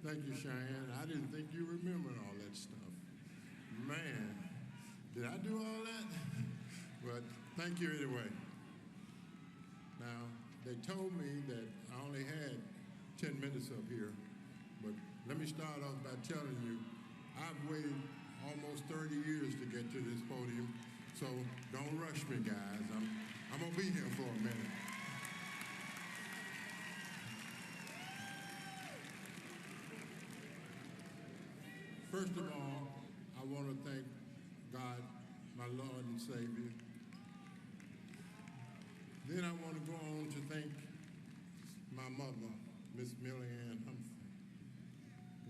Thank you, Cheyenne. I didn't think you remembered all that stuff. Man, did I do all that? But thank you anyway. Now, they told me that I only had 10 minutes up here, but let me start off by telling you, I've waited almost 30 years to get to this podium, so don't rush me, guys. I'm gonna be here for a minute. First of all, I want to thank God, my Lord and Savior. Then I want to go on to thank my mother, Miss Millie Ann Humphrey.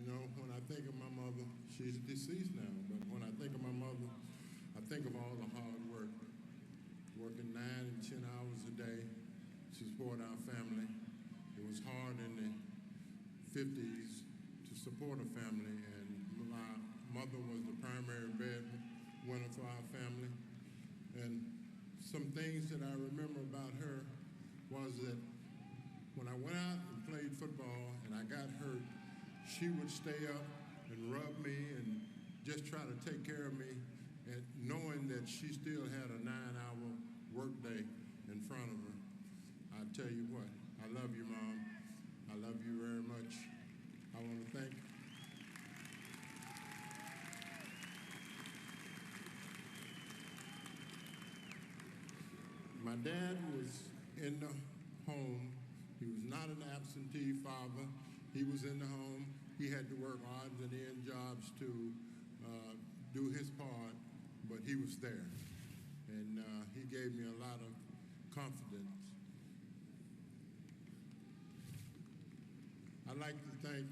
You know, when I think of my mother, she's deceased now, but when I think of my mother, I think of all the hard work, working 9 and 10 hours a day to support our family. It was hard in the 50s to support a family, and my mother was the primary breadwinner for our family. And some things that I remember about her was that when I went out and played football and I got hurt, she would stay up and rub me and just try to take care of me, and knowing that she still had a 9-hour workday in front of her. I tell you what, I love you, Mom. I love you very much. I want to thank my dad was in the home. He was not an absentee father. He was in the home. He had to work odds and end jobs to do his part, but he was there. And he gave me a lot of confidence. I'd like to thank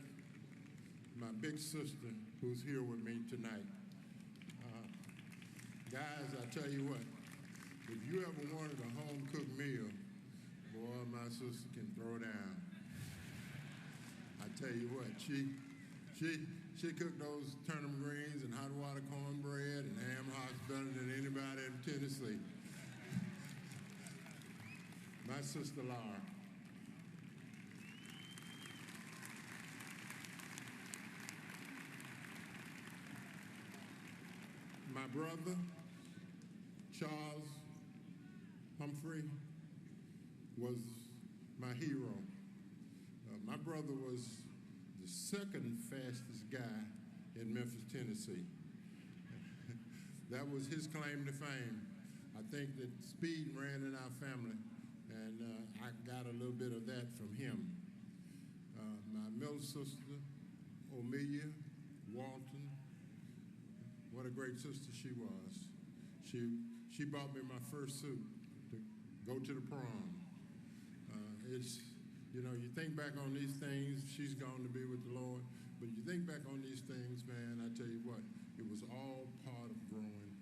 my big sister who's here with me tonight. Guys, I tell you what, if you ever wanted a home-cooked meal, boy, my sister can throw down. I tell you what, she cooked those turnip greens and hot water cornbread and ham hocks better than anybody in Tennessee. My sister Laura. My brother, Charles Humphrey, was my hero. My brother was the second fastest guy in Memphis, Tennessee. That was his claim to fame. I think that speed ran in our family, and I got a little bit of that from him. My middle sister, Amelia Walton, what a great sister she was. She bought me my first suit to go to the prom. You know, you think back on these things, she's gone to be with the Lord, but you think back on these things, man, I tell you what, it was all part of growing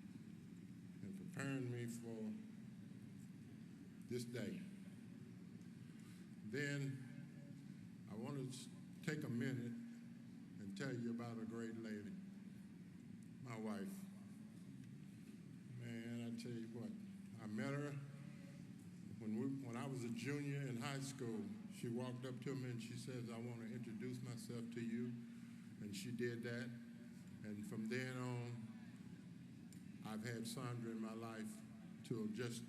and preparing me for this day. Then I want to take a minute and tell you about a great lady, my wife. Man, I tell you what, I met her when I was a junior in high school. She walked up to me and she says, I want to introduce myself to you. And she did that. And from then on, I've had Sandra in my life till just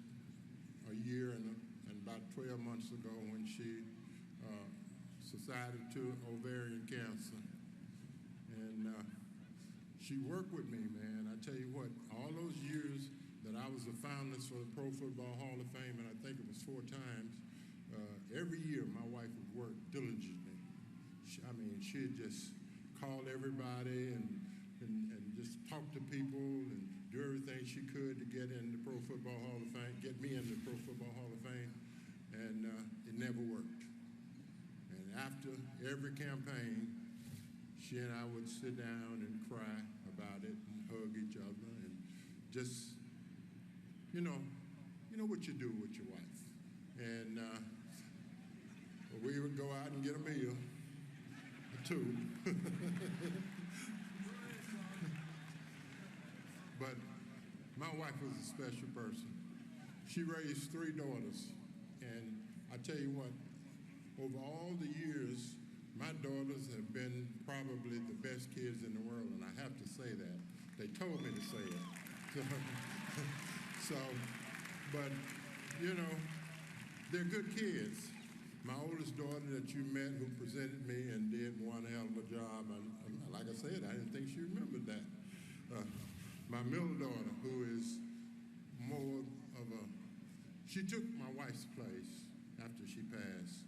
a year and about 12 months ago when she succumbed to ovarian cancer. And she worked with me, man. I tell you what, all those years that I was a finalist for the Pro Football Hall of Fame, and I think it was 4 times, every year my wife would work diligently. She'd just call everybody and just talk to people and do everything she could to get in the Pro Football Hall of Fame, get me in the Pro Football Hall of Fame, and it never worked. And after every campaign, she and I would sit down and cry about it and hug each other and just, you know what you do with your wife. And we would go out and get a meal, or 2. But my wife was a special person. She raised 3 daughters. And I tell you what, over all the years, my daughters have been probably the best kids in the world, and I have to say that. They told me to say it. So, but, you know, they're good kids. My oldest daughter that you met who presented me and did one hell of a job, like I said, I didn't think she remembered that. My middle daughter, who is more of a, she took my wife's place after she passed.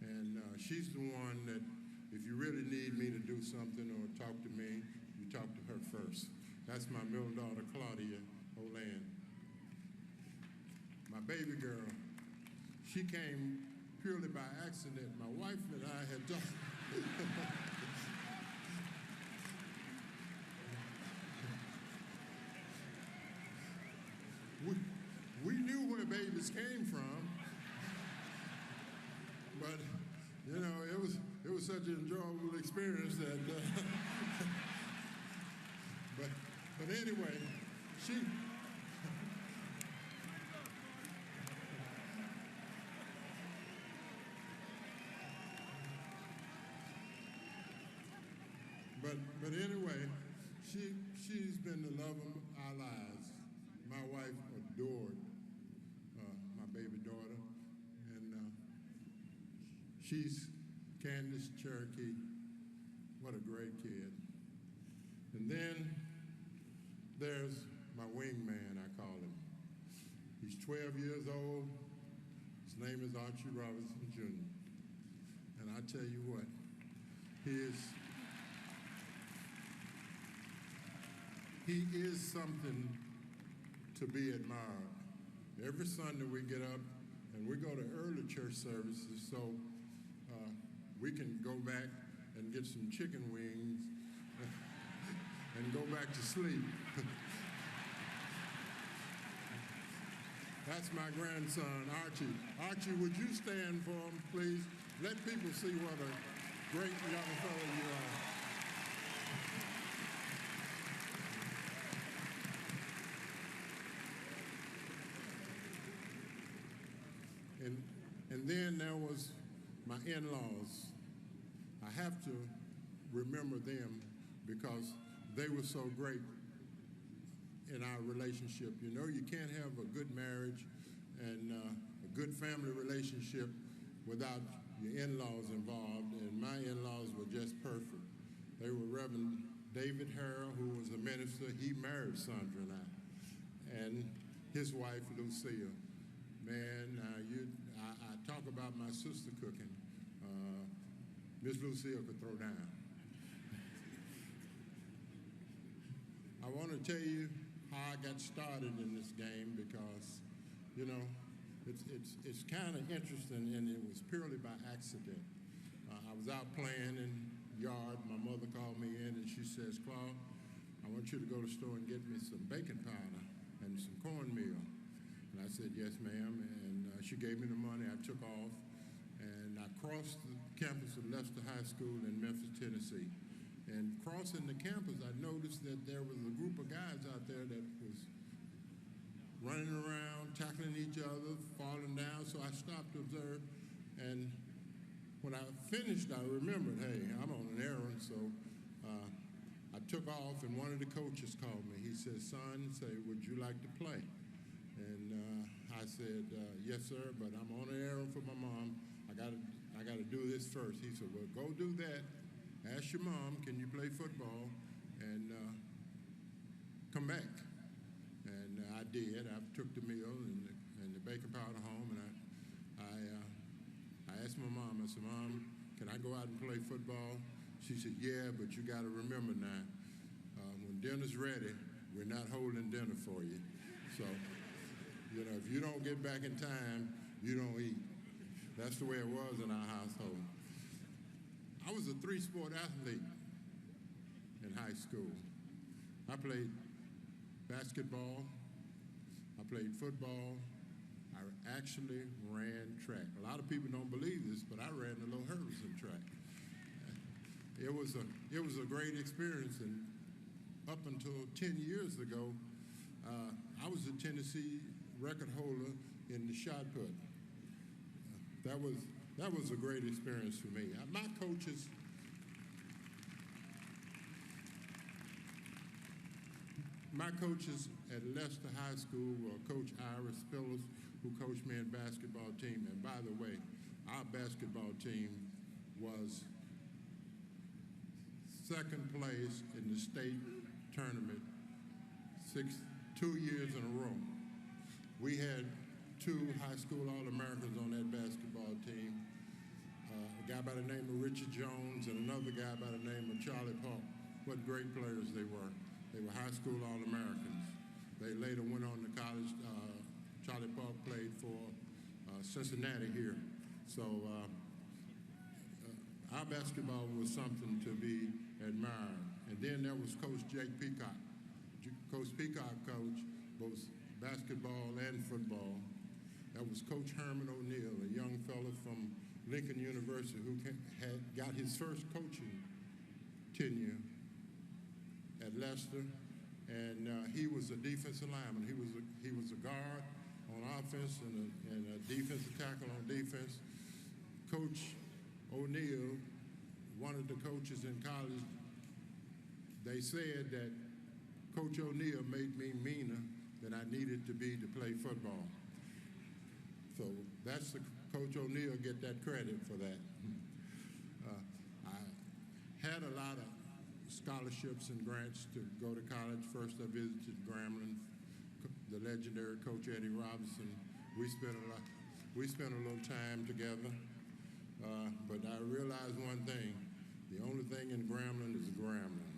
And she's the one that, if you really need me to do something or talk to me, you talk to her first. That's my middle daughter, Claudia Humphrey. My baby girl, she came purely by accident. My wife and I had talked. we knew where babies came from, but you know, it was such an enjoyable experience that. But anyway, she. But anyway, she's been the love of our lives. My wife adored my baby daughter, and she's Candace Cherokee. What a great kid. And then there's my wingman, I call him. He's 12 years old. His name is Archie Robinson Jr. And I tell you what, he is something to be admired. Every Sunday we get up and we go to early church services so we can go back and get some chicken wings and go back to sleep. That's my grandson, Archie. Archie, would you stand for him, please? Let people see what a great young fellow you are. And then there was my in-laws. I have to remember them because they were so great in our relationship. You know, you can't have a good marriage and a good family relationship without your in-laws involved, and my in-laws were just perfect. They were Reverend David Harrell, who was a minister. He married Sandra and I, and his wife, Lucille. Man, I talk about my sister cooking. Miss Lucille could throw down. I want to tell you how I got started in this game because, you know, it's kind of interesting, and it was purely by accident. I was out playing in the yard. My mother called me in, and she says, "Claude, I want you to go to the store and get me some baking powder and some cornmeal." And I said, "Yes, ma'am." And she gave me the money. I took off, and I crossed the campus of Lester High School in Memphis, Tennessee. And crossing the campus, I noticed that there was a group of guys out there that was running around, tackling each other, falling down. So I stopped to observe. And when I finished, I remembered, hey, I'm on an errand. So I took off, and one of the coaches called me. He said, "Son, would you like to play?" And I said, "Yes, sir, but I'm on an errand for my mom. I gotta do this first." He said, "Well, go do that. Ask your mom, can you play football, and come back." And I did. I took the meal and the baking powder home, and I asked my mom. I said, "Mom, can I go out and play football?" She said, "Yeah, but you got to remember now, when dinner's ready, we're not holding dinner for you. So, you know, if you don't get back in time, you don't eat." That's the way it was in our household. I was a three-sport athlete in high school. I played basketball, I played football, I actually ran track. A lot of people don't believe this, but I ran the low hurdles in track. It was a great experience, and up until 10 years ago, I was a Tennessee record holder in the shot put. That was a great experience for me. My coaches My coaches at Leicester High School were Coach Iris Phillips, who coached me in basketball team. And by the way, our basketball team was second place in the state tournament 2 years in a row. We had 2 high school All-Americans on that basketball team. A guy by the name of Richard Jones and another guy by the name of Charlie Paul. What great players they were. They were high school All-Americans. They later went on to college. Charlie Paul played for Cincinnati here. So our basketball was something to be admired. And then there was Coach Jake Peacock. Coach Peacock coached both basketball and football. That was Coach Herman O'Neill, a young fellow from Lincoln University who had got his first coaching tenure at Leicester, and he was a defensive lineman. He was a guard on offense and a defensive tackle on defense. Coach O'Neill, one of the coaches in college, they said that Coach O'Neill made me meaner than I needed to be to play football. So that's the Coach O'Neill get that credit for that. I had a lot of scholarships and grants to go to college. First, I visited Grambling, the legendary Coach Eddie Robinson. We spent a little time together, but I realized one thing: the only thing in Grambling is Grambling.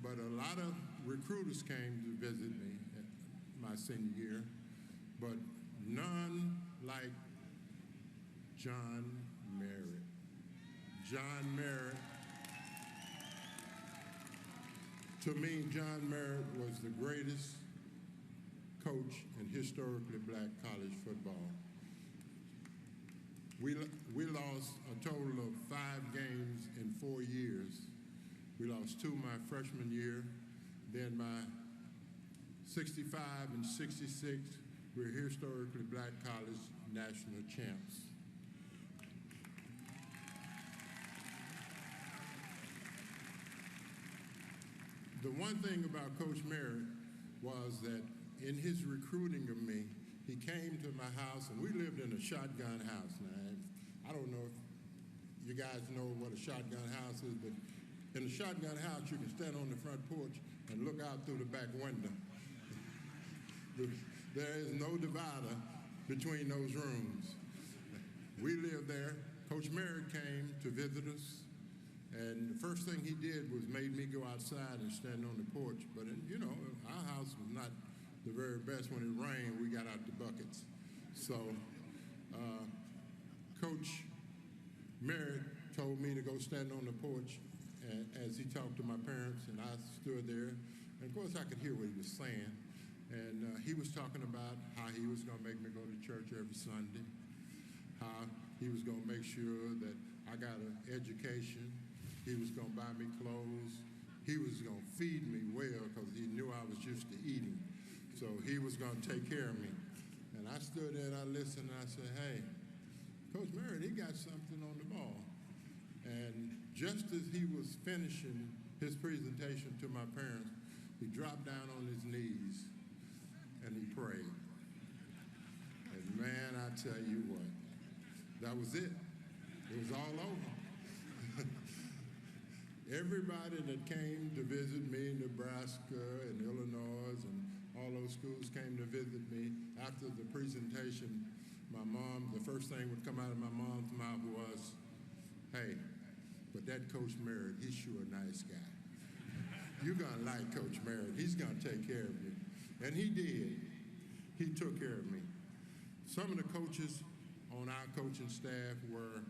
But a lot of recruiters came to visit me at my senior year, but none like John Merritt. John Merritt, to me, John Merritt was the greatest coach in historically black college football. We lost a total of 5 games in 4 years. We lost 2 my freshman year, then my 65 and 66, we're historically black college national champs. The one thing about Coach Merritt was that in his recruiting of me, he came to my house, and we lived in a shotgun house. Now, I don't know if you guys know what a shotgun house is, but in a shotgun house, you can stand on the front porch and look out through the back window. There is no divider between those rooms. We lived there. Coach Merritt came to visit us, and the first thing he did was made me go outside and stand on the porch. But, our house was not the very best. When it rained, we got out the buckets. So Coach Merritt told me to go stand on the porch as he talked to my parents, and I stood there. And of course, I could hear what he was saying. And he was talking about how he was going to make me go to church every Sunday, how he was going to make sure that I got an education, he was going to buy me clothes, he was going to feed me well because he knew I was used to eating. So he was going to take care of me. And I stood there and I listened and I said, hey, Coach Merritt, he got something on the ball. And just as he was finishing his presentation to my parents, he dropped down on his knees and he prayed. And man, I tell you what, that was it. It was all over. Everybody that came to visit me in Nebraska and Illinois and all those schools came to visit me. After the presentation, my mom, the first thing would come out of my mom's mouth was, hey, but that Coach Merritt, he's sure a nice guy. You're going to like Coach Merritt. He's going to take care of you. And he did. He took care of me. Some of the coaches on our coaching staff were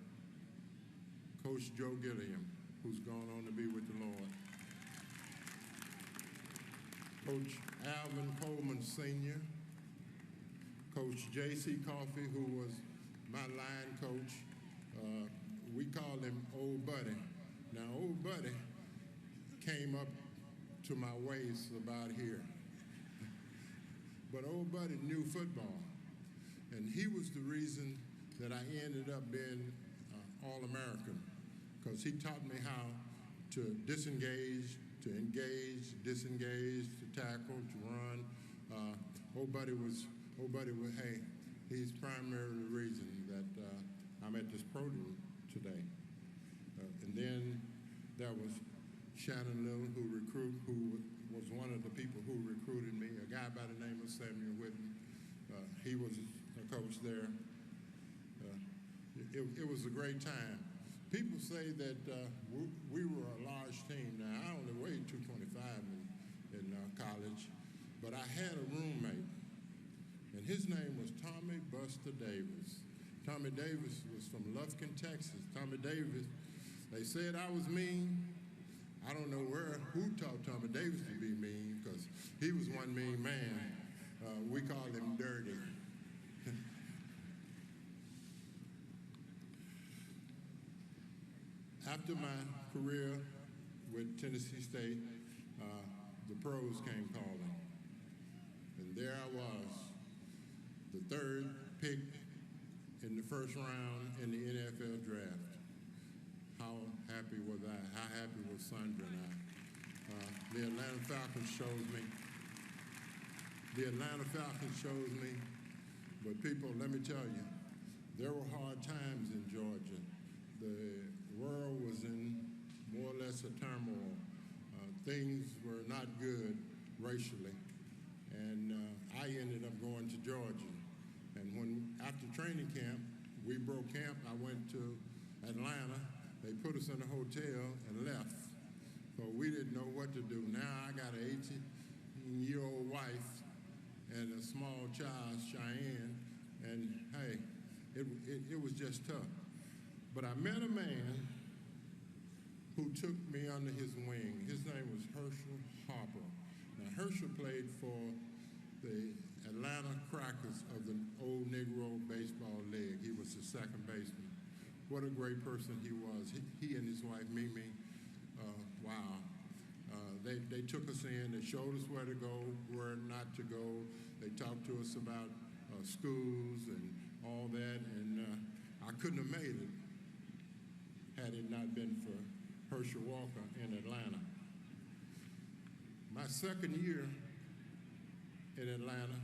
Coach Joe Gilliam, who's gone on to be with the Lord. Coach Alvin Coleman Sr., Coach J.C. Coffey, who was my line coach. We called him Old Buddy. Now, Old Buddy came up to my waist about here. But Old Buddy knew football. And he was the reason that I ended up being All-American because he taught me how to disengage, to engage, disengage, to tackle, to run. Old buddy was, hey, he's primarily the reason that I'm at this podium today. And then there was Shannon Little, who was one of the people who recruited me, a guy by the name of Samuel Whitten. He was a coach there. It was a great time. People say that we were a large team. Now, I only weighed 225 in college, but I had a roommate, and his name was Tommy Buster Davis. Tommy Davis was from Lufkin, Texas. Tommy Davis, they said I was mean. I don't know who taught Tommy Davis to be mean, because he was one mean man. We called him Dirty. After my career with Tennessee State, the pros came calling. And there I was, the third pick in the first round in the NFL draft. How happy was I? How happy was Sandra and I? The Atlanta Falcons chose me. But people, let me tell you, there were hard times in Georgia. The world was in more or less a turmoil. Things were not good racially. And I ended up going to Georgia. And after training camp, we broke camp. I went to Atlanta. They put us in a hotel and left. So we didn't know what to do. Now I got an 18-year-old wife and a small child, Cheyenne, and hey, it was just tough. But I met a man who took me under his wing. His name was Herschel Harper. Now Herschel played for the Atlanta Crackers of the Old Negro Baseball League. He was the second baseman. What a great person he was. He and his wife, Mimi, wow. They took us in, they showed us where to go, where not to go. They talked to us about schools and all that, and I couldn't have made it had it not been for Herschel Walker in Atlanta. My second year in Atlanta,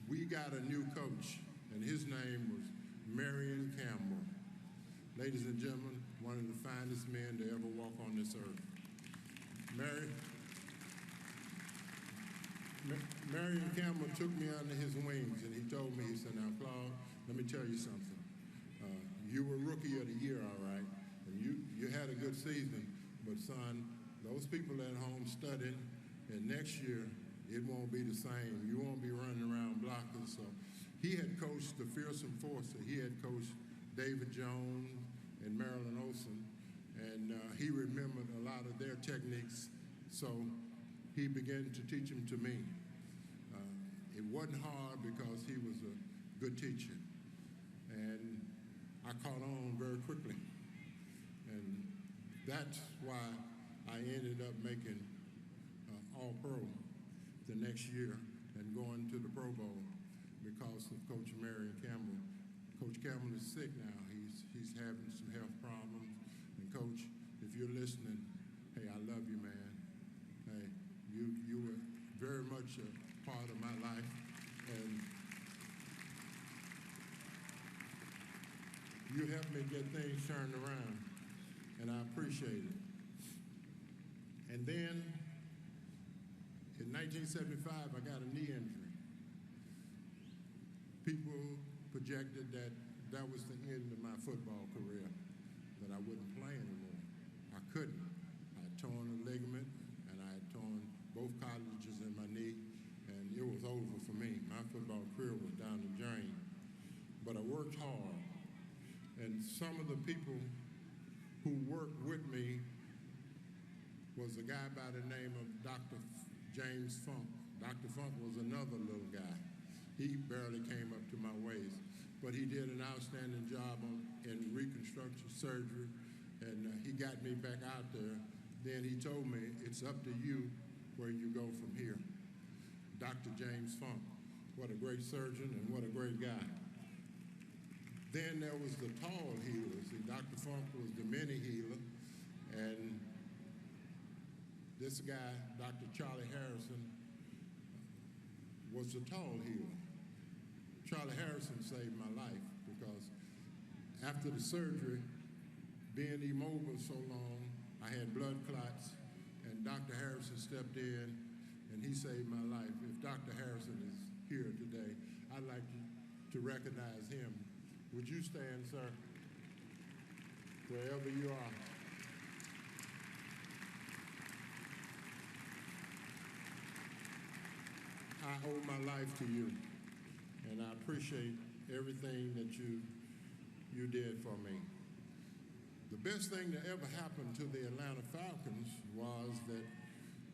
we got a new coach, and his name was Marion Campbell. Ladies and gentlemen, one of the finest men to ever walk on this earth. Marion Campbell took me under his wings, and he told me, he said, now, Claude, let me tell you something. You were Rookie of the Year, all right, and you had a good season, but son, those people at home studied, and next year, it won't be the same. You won't be running around blockers. So he had coached the Fearsome Forcer. He had coached David Jones and Marilyn Olsen, and he remembered a lot of their techniques, so he began to teach them to me. It wasn't hard because he was a good teacher, and I caught on very quickly, and that's why I ended up making All-Pro the next year and going to the Pro Bowl because of Coach Marion Campbell. Coach Campbell is sick now. He's having some health problems. And Coach, if you're listening, hey, I love you, man. Hey, you were very much a part of my life, and you helped me get things turned around, and I appreciate it. And then in 1975, I got a knee injury. People projected that that was the end of my football career, that I wouldn't play anymore. I couldn't. I had torn a ligament, and I had torn both cartilages in my knee, and it was over for me. My football career was down the drain. But I worked hard, and some of the people who worked with me was a guy by the name of Dr. James Funk. Dr. Funk was another little guy. He barely came up to my waist, but he did an outstanding job in reconstruction surgery, and he got me back out there. Then he told me, it's up to you where you go from here. Dr. James Funk, what a great surgeon and what a great guy. Then there was the tall healers. See, Dr. Funk was the mini healer, and this guy, Dr. Charlie Harrison, was the tall healer. Charlie Harrison saved my life because after the surgery, being immobile so long, I had blood clots, and Dr. Harrison stepped in, and he saved my life. If Dr. Harrison is here today, I'd like to recognize him. Would you stand, sir, wherever you are? I owe my life to you, and I appreciate everything that you did for me. The best thing that ever happened to the Atlanta Falcons was that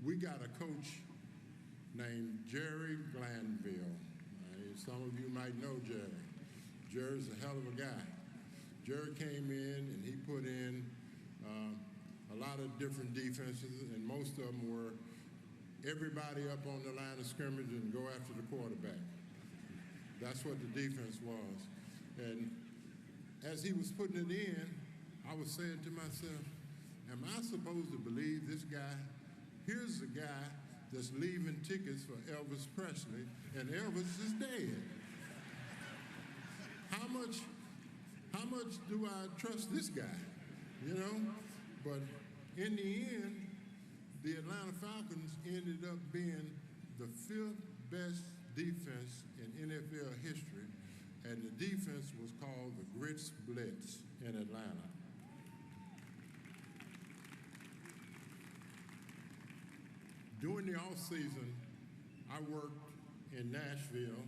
we got a coach named Jerry Glanville. Some of you might know Jerry. Jerry's a hell of a guy. Jerry came in and he put in a lot of different defenses, and most of them were everybody up on the line of scrimmage and go after the quarterback. That's what the defense was. And as he was putting it in, I was saying to myself, am I supposed to believe this guy? Here's the guy that's leaving tickets for Elvis Presley, and Elvis is dead. How much do I trust this guy? You know? But in the end, the Atlanta Falcons ended up being the 5th best defense in NFL history, and the defense was called the Grits Blitz in Atlanta. During the off season, I worked in Nashville,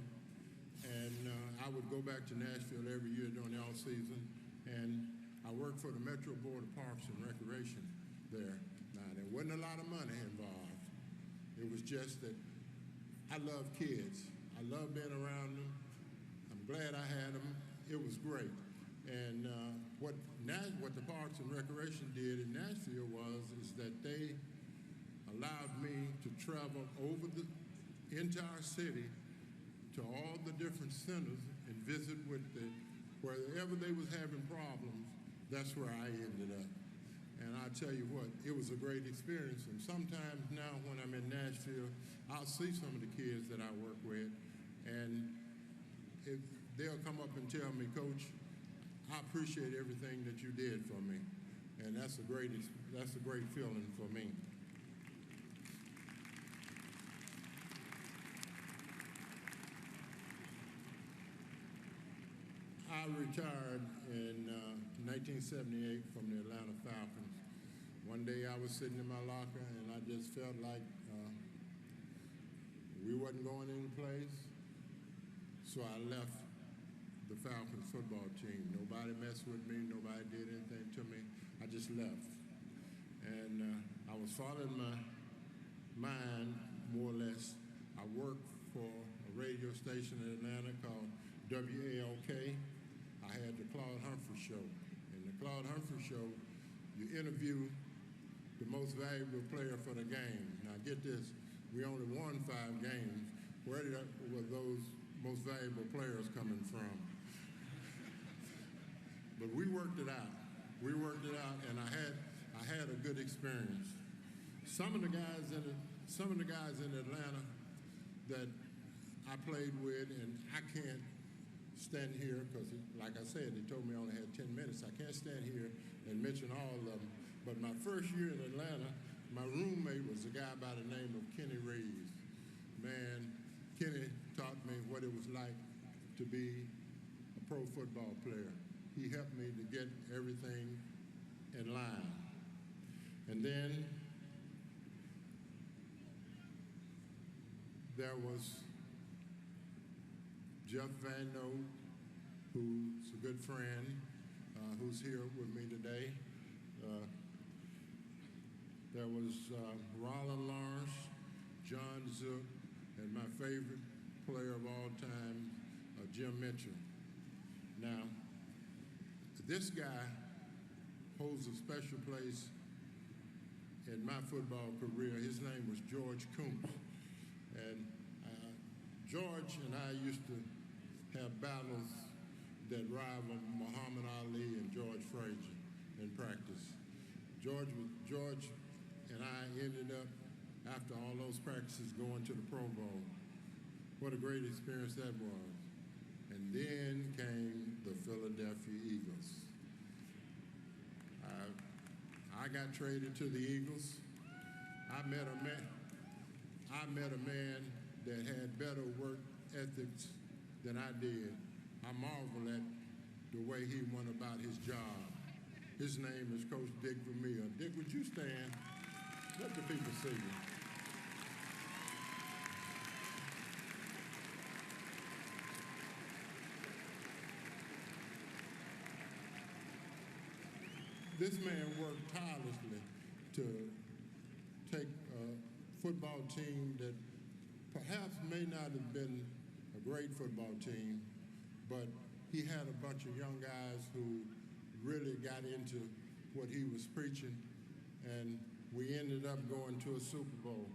and I would go back to Nashville every year during the off season, and I worked for the Metro Board of Parks and Recreation there. Now, there wasn't a lot of money involved. It was just that I love kids. I love being around them. I'm glad I had them. It was great. And what the Parks and Recreation did in Nashville is that they allowed me to travel over the entire city to all the different centers and visit with wherever they was having problems. That's where I ended up. And I tell you what, it was a great experience. And sometimes now when I'm in Nashville, I'll see some of the kids that I work with, and they'll come up and tell me, Coach, I appreciate everything that you did for me. And that's a great feeling for me. I retired in 1978 from the Atlanta Falcons. One day I was sitting in my locker and I just felt like we wasn't going any place. So I left the Falcons football team. Nobody messed with me, nobody did anything to me. I just left. And I was following my mind, more or less. I worked for a radio station in Atlanta called WALK. I had the Claude Humphrey show. In the Claude Humphrey show, you interview the most valuable player for the game. Now get this, we only won 5 games. Where were those most valuable players coming from? But we worked it out. We worked it out, and I had a good experience. Some of the guys in Atlanta that I played with, and I can't stand here because, like I said, they told me I only had 10 minutes. I can't stand here and mention all of them. But my first year in Atlanta, my roommate was a guy by the name of Kenny Reeves. Man, Kenny taught me what it was like to be a pro football player. He helped me to get everything in line. And then there was Jeff Van Note, who's a good friend, who's here with me today. There was Roland Lawrence, John Zook, and my favorite player of all time, Jim Mitchell. Now, this guy holds a special place in my football career. His name was George Coombs. And George and I used to have battles that rival Muhammad Ali and George Frazier in practice. George and I ended up, after all those practices, going to the Pro Bowl. What a great experience that was. And then came the Philadelphia Eagles. I got traded to the Eagles. I met a man that had better work ethics than I did. I marvel at the way he went about his job. His name is Coach Dick Vermeer. Dick, would you stand? Let the people see you. This man worked tirelessly to take a football team that perhaps may not have been a great football team, but he had a bunch of young guys who really got into what he was preaching, and we ended up going to a Super Bowl.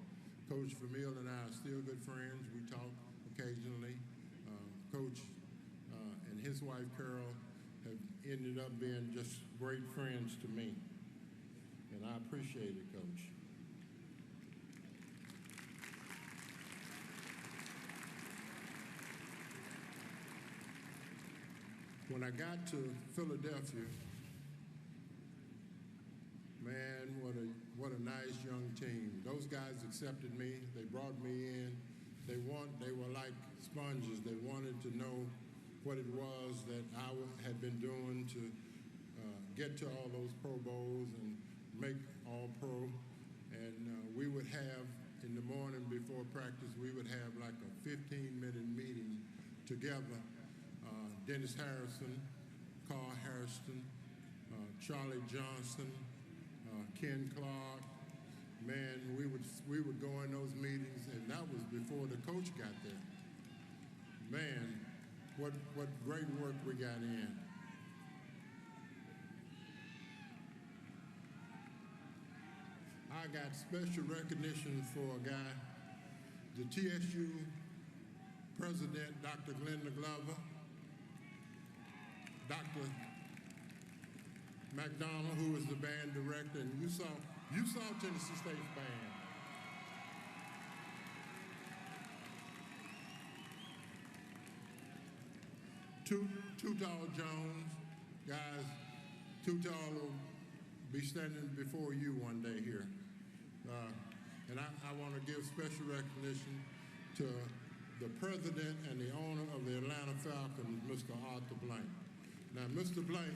Coach Vermeer and I are still good friends. We talk occasionally. Coach and his wife, Carol, have ended up being just great friends to me, and I appreciate it, Coach. When I got to Philadelphia, man, what a nice young team. Those guys accepted me. They brought me in. They were like sponges. They wanted to know what it was that I had been doing to get to all those Pro Bowls and make All-Pro. And we would have, in the morning before practice, we would have like a 15-minute meeting together. Dennis Harrison, Carl Harrison, Charlie Johnson, Ken Clark. Man, we would go in those meetings, and that was before the coach got there. Man, what great work we got in. I got special recognition for a guy, the TSU president, Dr. Glenda Glover, Dr. McDonald, who was the band director, and you saw Tennessee State's band. Too Tall Jones, guys, Too Tall will be standing before you one day here. And I want to give special recognition to the president and the owner of the Atlanta Falcons, Mr. Arthur Blank. Now, Mr. Blank,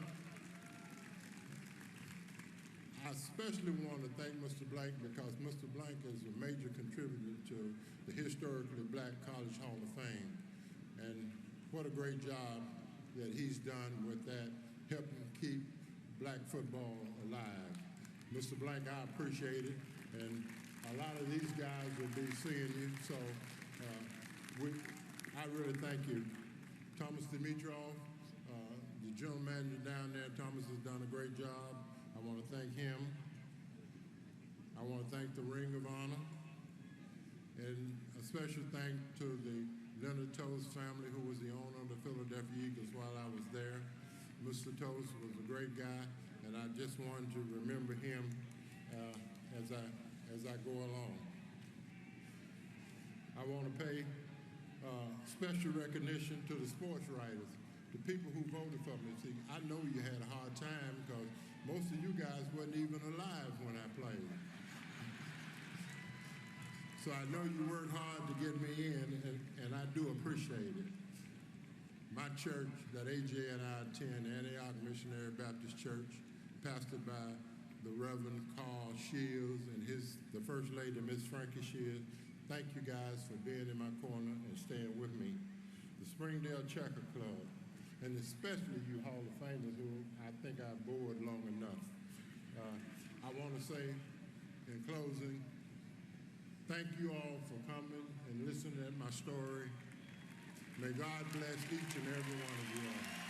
I especially want to thank Mr. Blank because Mr. Blank is a major contributor to the Historically Black College Hall of Fame. And what a great job that he's done with that, helping keep black football alive. Mr. Blank, I appreciate it. And a lot of these guys will be seeing you, so I really thank you. Thomas Dimitrov, the general manager down there, Thomas has done a great job. I want to thank him. I want to thank the Ring of Honor. And a special thank to the Leonard Toast family, who was the owner of the Philadelphia Eagles while I was there. Mr. Toast was a great guy, and I just wanted to remember him as I go along. I want to pay special recognition to the sports writers, the people who voted for me. See, I know you had a hard time because most of you guys wasn't even alive when I played. So I know you worked hard to get me in, and I do appreciate it. My church that AJ and I attend, Antioch Missionary Baptist Church, pastored by the Reverend Carl Shields and the First Lady, Miss Frankie Shields. Thank you guys for being in my corner and staying with me. The Springdale Checker Club, and especially you Hall of Famers who I think I bored long enough. I want to say, in closing, thank you all for coming and listening to my story. May God bless each and every one of you all.